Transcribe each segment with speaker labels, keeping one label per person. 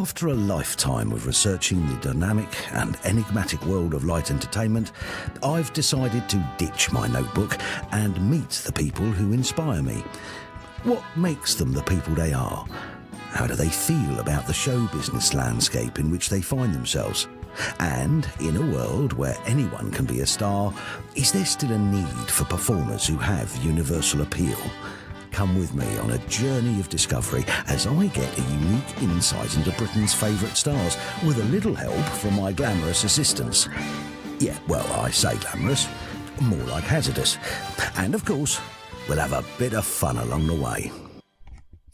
Speaker 1: After a lifetime of researching the dynamic and enigmatic world of light entertainment, I've decided to ditch my notebook and meet the people who inspire me. What makes them the people they are? How do they feel about the show business landscape in which they find themselves? And in a world where anyone can be a star, is there still a need for performers who have universal appeal? Come with me on a journey of discovery as I get a unique insight into Britain's favourite stars with a little help from my glamorous assistants. Yeah, well, I say glamorous, more like hazardous. And of course, we'll have a bit of fun along the way.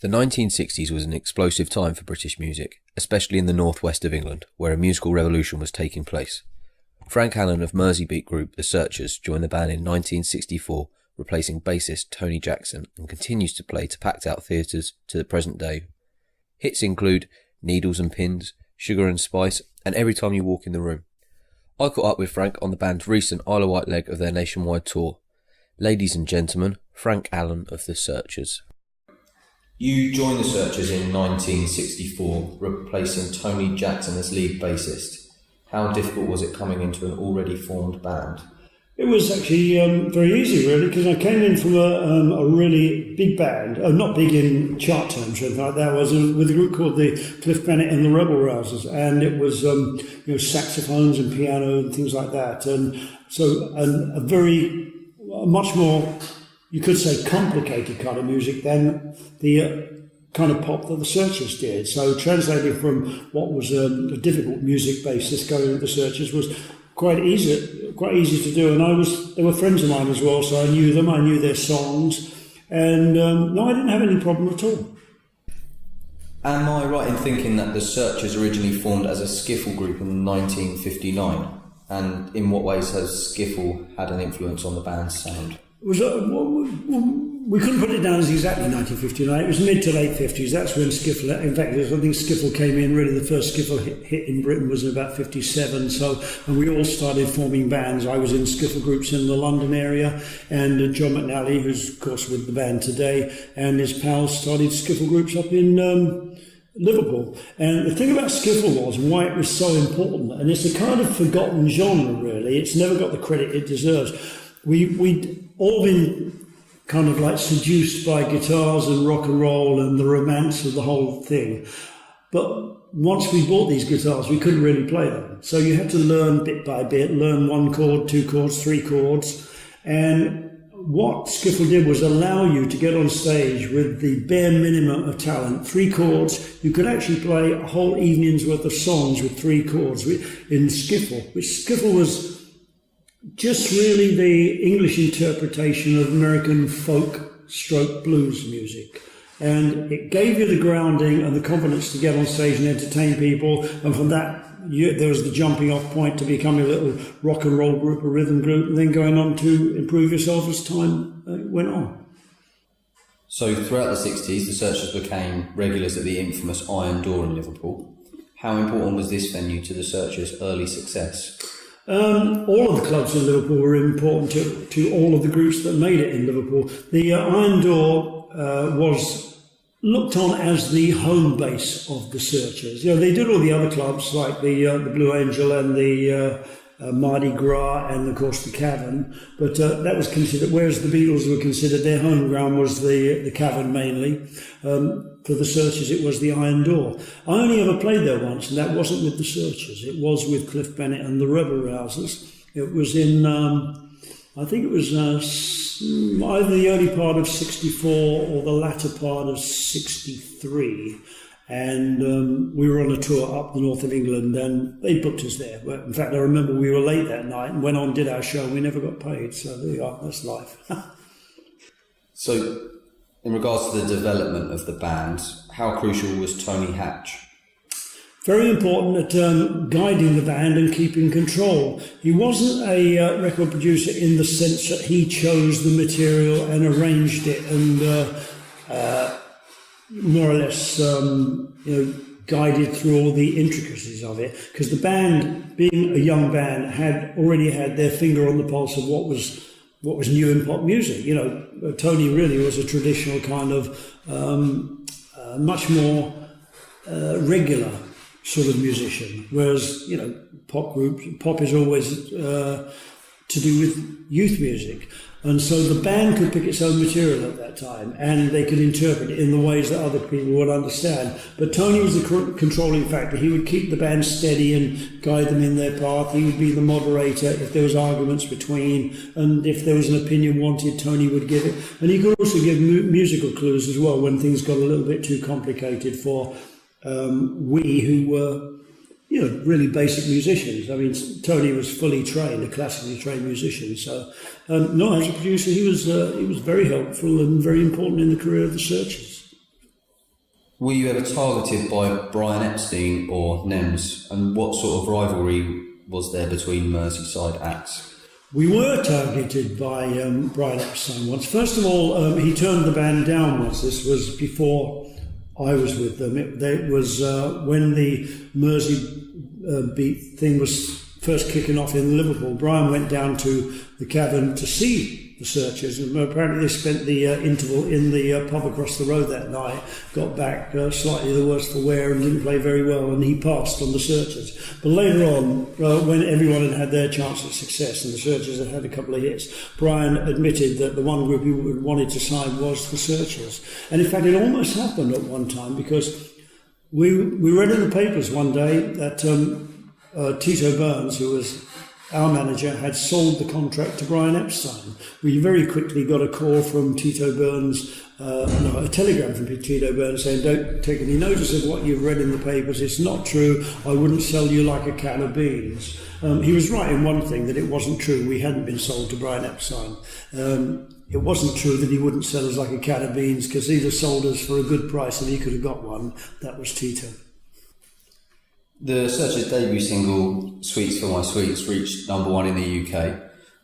Speaker 2: The 1960s was an explosive time for British music, especially in the northwest of England, where a musical revolution was taking place. Frank Allen of Merseybeat group The Searchers joined the band in 1964, replacing bassist Tony Jackson, and continues to play to packed out theatres to the present day. Hits include Needles and Pins, Sugar and Spice, and Every Time You Walk in the Room. I caught up with Frank on the band's recent Isle of Wight leg of their nationwide tour. Ladies and gentlemen, Frank Allen of The Searchers. You joined The Searchers in 1964, replacing Tony Jackson as lead bassist. How difficult was it coming into an already formed band?
Speaker 3: It was actually very easy, really, because I came in from a really big band, not big in chart terms or anything like that. I was with a group called the Cliff Bennett and the Rebel Rousers, and it was saxophones and piano and things like that, and so a much more, you could say, complicated kind of music than the kind of pop that The Searchers did. So translating from what was a difficult music basis going with The Searchers was quite easy to do, and they were friends of mine as well, so I knew them, I knew their songs, and no, I didn't have any problem at all.
Speaker 2: Am I right in thinking that The Searchers originally formed as a skiffle group in 1959? And in what ways has skiffle had an influence on the band's sound? We couldn't put it down as exactly 1959. It was mid to late 50s. That's when skiffle, in fact, I think skiffle came in, really the first skiffle hit in Britain was in about 57. So, and we all started forming bands. I was in skiffle groups in the London area, and John McNally, who's of course with the band today, and his pals started skiffle groups up in Liverpool. And the thing about skiffle was why it was so important, and it's a kind of forgotten genre, really. It's never got the credit it deserves. We'd all been kind of like seduced by guitars and rock and roll and the romance of the whole thing. But once we bought these guitars, we couldn't really play them. So you had to learn bit by bit, learn 1 chord, 2 chords, 3 chords. And what skiffle did was allow you to get on stage with the bare minimum of talent. 3 chords, you could actually play a whole evening's worth of songs with 3 chords in skiffle, which skiffle was just really the English interpretation of American folk stroke blues music. And it gave you the grounding and the confidence to get on stage and entertain people. And from that, there was the jumping off point to becoming a little rock and roll group, a rhythm group, and then going on to improve yourself as time went on. So throughout the 60s, The Searchers became regulars at the infamous Iron Door in Liverpool. How important was this venue to The Searchers' early success?
Speaker 3: All of the clubs in Liverpool were important to all of the groups that made it in Liverpool. The Iron Door was looked on as the home base of The Searchers. You know, they did all the other clubs like the Blue Angel and the Mardi Gras and of course the Cavern, but that was considered, whereas the Beatles were considered, their home ground was the Cavern mainly. For The Searchers it was the Iron Door. I only ever played there once, and that wasn't with The Searchers, it was with Cliff Bennett and the Rebel Rousers. It was in, I think it was either the early part of 64 or the latter part of 63. And we were on a tour up the north of England, and they booked us there. In fact, I remember we were late that night and went on, did our show, and we never got paid. So there you are, that's life.
Speaker 2: So, in regards to the development of the band, how crucial was Tony Hatch?
Speaker 3: Very important at guiding the band and keeping control. He wasn't a record producer in the sense that he chose the material and arranged it and more or less guided through all the intricacies of it, because the band, being a young band, had already had their finger on the pulse of what was new in pop music. You know, Tony really was a traditional kind of much more regular
Speaker 2: sort of musician, whereas, you know, pop is always to do with youth music. And so the band could pick its own material at that time, and they could interpret it in the ways that other people would understand. But Tony was the controlling factor. He would keep the band steady and guide them in their path. He would be the moderator if there was arguments between, and if there was an opinion wanted, Tony would give it. And he could also give musical clues as well when things got a little bit too complicated for we who were, you know, really basic musicians. I mean, Tony was fully trained, a classically trained musician. So, no, as a producer, he was very helpful and very important in the career of the Searchers.
Speaker 4: Were you ever targeted by Brian Epstein or Nems? And what sort of rivalry was there between Merseyside acts?
Speaker 2: We were targeted by Brian Epstein once. First of all, he turned the band down once. This was before I was with them. It was when the Mersey beat thing was first kicking off in Liverpool. Brian went down to the Cavern to see the Searchers, and apparently they spent the interval in the pub across the road that night, got back slightly the worse for wear and didn't play very well, and he passed on the Searchers. But later on, when everyone had had their chance at success and the Searchers had had a couple of hits, Brian admitted that the one group he wanted to sign was the Searchers. And in fact, it almost happened at one time, because we read in the papers one day that Tito Burns, who was our manager, had sold the contract to Brian Epstein. We very quickly got a call from Tito Burns, a telegram from Tito Burns saying, "Don't take any notice of what you've read in the papers. It's not true. I wouldn't sell you like a can of beans." He was right in one thing, that it wasn't true. We hadn't been sold to Brian Epstein. It wasn't true that he wouldn't sell us like a can of beans, because he'd have sold us for a good price and he could have got one. That was Tito.
Speaker 4: The Searchers' debut single, Sweets for My Sweets, reached #1 in the UK.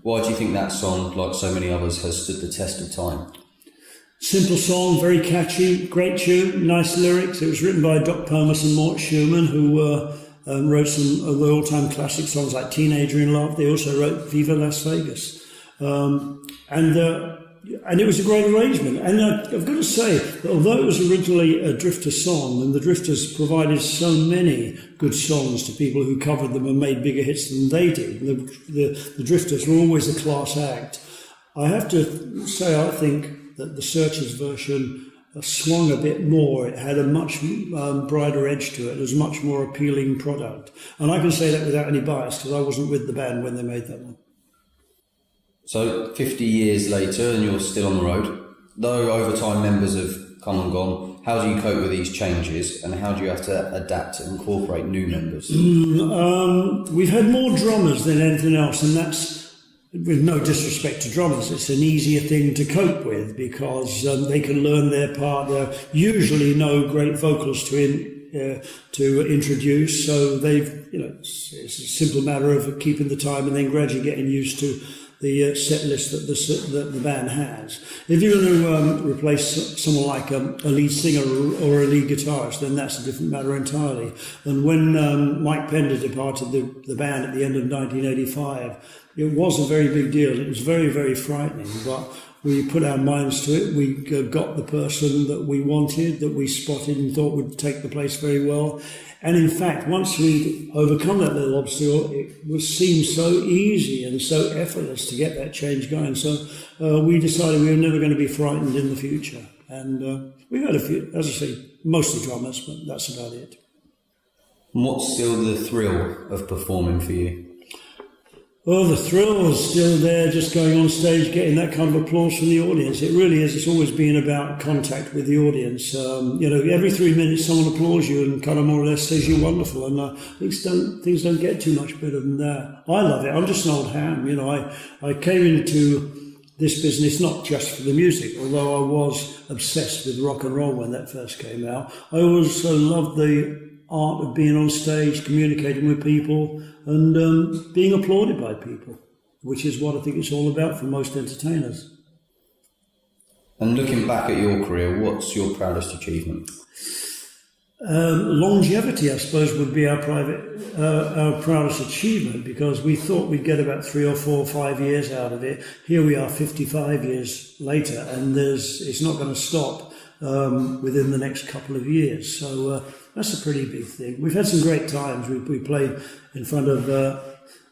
Speaker 4: Why do you think that song, like so many others, has stood the test of time?
Speaker 2: Simple song, very catchy, great tune, nice lyrics. It was written by Doc Pomus and Mort Schumann, who wrote some of the all-time classic songs like Teenager in Love. They also wrote Viva Las Vegas. And it was a great arrangement. And I've got to say that although it was originally a Drifter song, and the Drifters provided so many good songs to people who covered them and made bigger hits than they did, the Drifters were always a class act. I have to say, I think that the Searchers version swung a bit more. It had a much brighter edge to it. It was a much more appealing product. And I can say that without any bias, because I wasn't with the band when they made that one.
Speaker 4: So 50 years later and you're still on the road. Though over time members have come and gone, how do you cope with these changes, and how do you have to adapt and incorporate new members?
Speaker 2: We've had more drummers than anything else, and that's, with no disrespect to drummers, it's an easier thing to cope with, because they can learn their part. There are usually no great vocals to introduce, so they've, you know, it's a simple matter of keeping the time and then gradually getting used to the set list that the band has. If you're going to replace someone like a lead singer or a lead guitarist, then that's a different matter entirely. And when Mike Pender departed the band at the end of 1985, it was a very big deal. It was very, very frightening, but we put our minds to it. We got the person that we wanted, that we spotted and thought would take the place very well. And in fact, once we'd overcome that little obstacle, it seemed so easy and so effortless to get that change going. So we decided we were never going to be frightened in the future. And we've had a few, as I say, mostly drummers, but that's about it.
Speaker 4: And what's still the thrill of performing for you?
Speaker 2: Well, the thrill is still there, just going on stage, getting that kind of applause from the audience. It really is. It's always been about contact with the audience. Every 3 minutes someone applauds you and kind of more or less says you're wonderful. And things don't get too much better than that. I love it. I'm just an old ham. I came into this business not just for the music, although I was obsessed with rock and roll when that first came out. I also loved the art of being on stage, communicating with people, and being applauded by people, which is what I think it's all about for most entertainers.
Speaker 4: And looking back at your career, what's your proudest achievement?
Speaker 2: Longevity, I suppose, would be our proudest achievement, because we thought we'd get about 3 or 4 or 5 years out of it. Here we are 55 years later, and it's not going to stop. within the next couple of years. So that's a pretty big thing. We've had some great times. We played in front of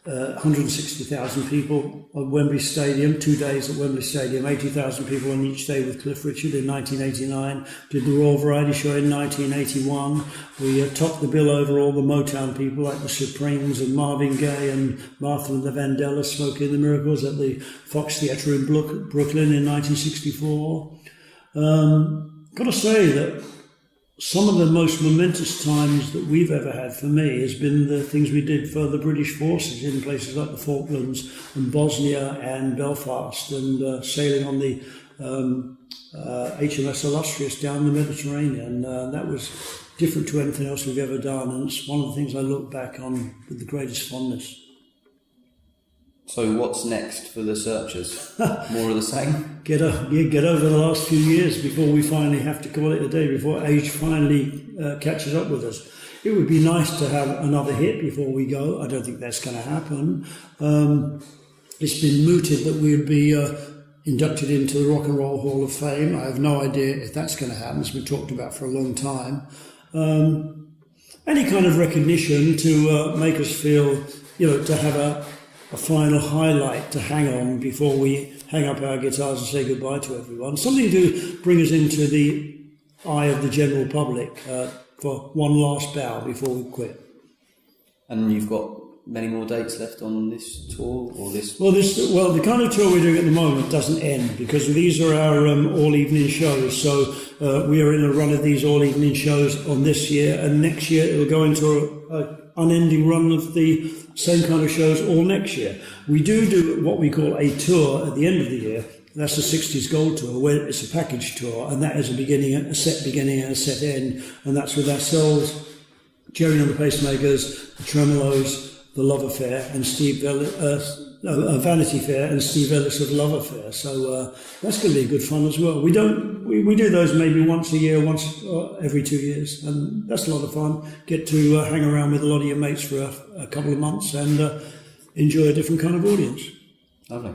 Speaker 2: 160,000 people at Wembley Stadium, 2 days at Wembley Stadium, 80,000 people on each day with Cliff Richard in 1989, did the Royal Variety Show in 1981. We topped the bill over all the Motown people like the Supremes and Marvin Gaye and Martha and the Vandellas, Smokey and the Miracles at the Fox Theatre in Brooklyn in 1964. Got to say that some of the most momentous times that we've ever had for me has been the things we did for the British forces in places like the Falklands and Bosnia and Belfast, and sailing on the HMS Illustrious down the Mediterranean. That was different to anything else we've ever done, and it's one of the things I look back on with the greatest fondness.
Speaker 4: So what's next for the Searchers? More of the same?
Speaker 2: Get over the last few years before we finally have to call it a day, before age finally catches up with us. It would be nice to have another hit before we go. I don't think that's going to happen. It's been mooted that we would be inducted into the Rock and Roll Hall of Fame. I have no idea if that's going to happen. It's been talked about for a long time. Any kind of recognition to make us feel, to have a final highlight to hang on before we hang up our guitars and say goodbye to everyone. Something to bring us into the eye of the general public for one last bow before we quit.
Speaker 4: And you've got many more dates left on this tour, or this?
Speaker 2: Well, the kind of tour we're doing at the moment doesn't end, because these are our all-evening shows. So we are in a run of these all-evening shows on this year, and next year it'll go into an unending run of the same kind of shows all next year. We do what we call a tour at the end of the year. That's the 60s Gold Tour, where it's a package tour, and that is a set beginning and a set end, and that's with ourselves, Jerry and the Pacemakers, the Tremolos, the Love Affair, and Vanity Fair, and Steve Ellis of Love Affair. So that's going to be good fun as well. We do those maybe once a year, once every 2 years, and that's a lot of fun. Get to hang around with a lot of your mates for a couple of months and enjoy a different kind of audience.
Speaker 4: Lovely.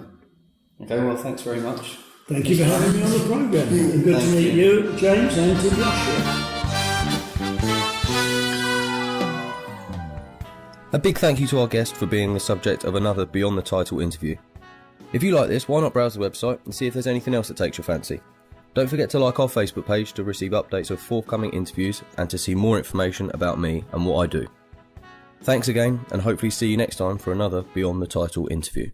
Speaker 4: Okay, well, thanks very much.
Speaker 2: Thank you for having me on the programme. And good to meet you, James, and to Joshua.
Speaker 5: A big thank you to our guest for being the subject of another Beyond the Title interview. If you like this, why not browse the website and see if there's anything else that takes your fancy. Don't forget to like our Facebook page to receive updates of forthcoming interviews and to see more information about me and what I do. Thanks again, and hopefully see you next time for another Beyond the Title interview.